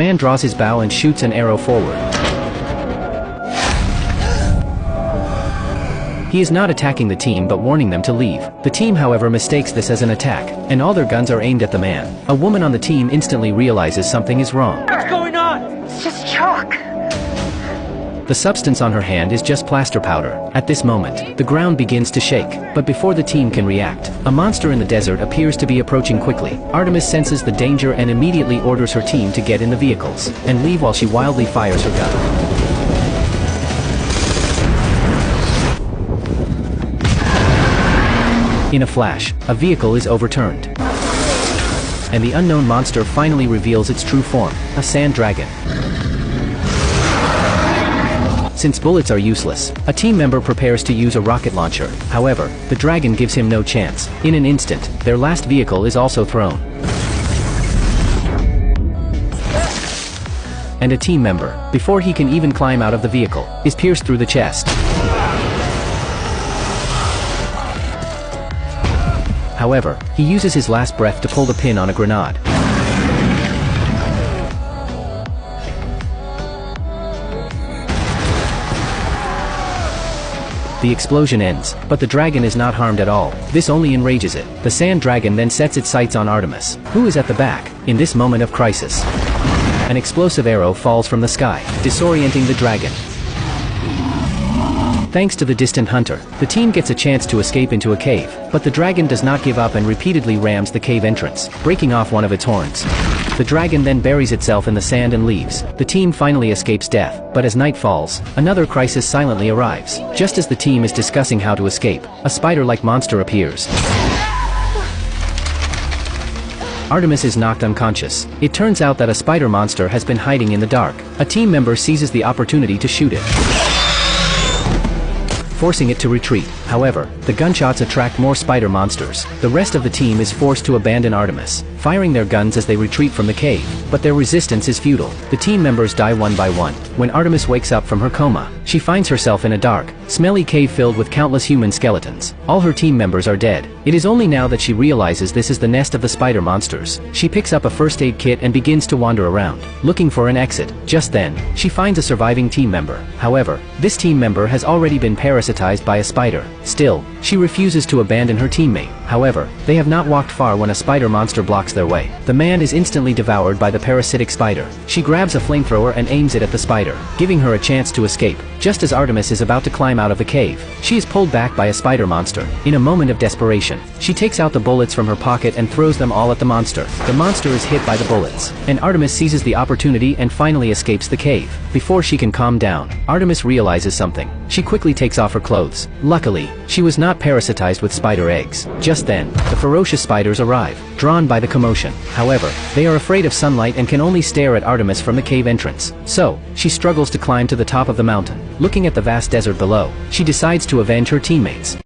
Man draws his bow and shoots an arrow forward. He is not attacking the team but warning them to leave. The team however mistakes this as an attack, and all their guns are aimed at the man. A woman on the team instantly realizes something is wrong. What's going on? It's just chalk. The substance on her hand is just plaster powder. At this moment, the ground begins to shake, but before the team can react, a monster in the desert appears to be approaching quickly. Artemis senses the danger and immediately orders her team to get in the vehicles and leave while she wildly fires her gun. In a flash, a vehicle is overturned, and the unknown monster finally reveals its true form, a sand dragon. Since bullets are useless, a team member prepares to use a rocket launcher. However, the dragon gives him no chance. In an instant, their last vehicle is also thrown. And a team member, before he can even climb out of the vehicle, is pierced through the chest. However, he uses his last breath to pull the pin on a grenade. The explosion ends, but the dragon is not harmed at all. This only enrages it. The sand dragon then sets its sights on Artemis, who is at the back. In this moment of crisis, an explosive arrow falls from the sky, disorienting the dragon. Thanks to the distant hunter, the team gets a chance to escape into a cave, but the dragon does not give up and repeatedly rams the cave entrance, breaking off one of its horns. The dragon then buries itself in the sand and leaves. The team finally escapes death, but as night falls, another crisis silently arrives. Just as the team is discussing how to escape, a spider-like monster appears. Artemis is knocked unconscious. It turns out that a spider monster has been hiding in the dark. A team member seizes the opportunity to shoot it, forcing it to retreat. However, the gunshots attract more spider monsters. The rest of the team is forced to abandon Artemis, firing their guns as they retreat from the cave, but their resistance is futile. The team members die one by one. When Artemis wakes up from her coma, she finds herself in a dark, smelly cave filled with countless human skeletons. All her team members are dead. It is only now that she realizes this is the nest of the spider monsters. She picks up a first aid kit and begins to wander around, looking for an exit. Just then, she finds a surviving team member. However, this team member has already been parasitized by a spider. Still, she refuses to abandon her teammate. However, they have not walked far when a spider monster blocks their way. The man is instantly devoured by the parasitic spider. She grabs a flamethrower and aims it at the spider, giving her a chance to escape. Just as Artemis is about to climb out of the cave, she is pulled back by a spider monster. In a moment of desperation, she takes out the bullets from her pocket and throws them all at the monster. The monster is hit by the bullets, and Artemis seizes the opportunity and finally escapes the cave. Before she can calm down, Artemis realizes something. She quickly takes off her clothes. Luckily, she was not parasitized with spider eggs. Just then, the ferocious spiders arrive, drawn by the commotion. However, they are afraid of sunlight and can only stare at Artemis from the cave entrance. So, she struggles to climb to the top of the mountain. Looking at the vast desert below, she decides to avenge her teammates.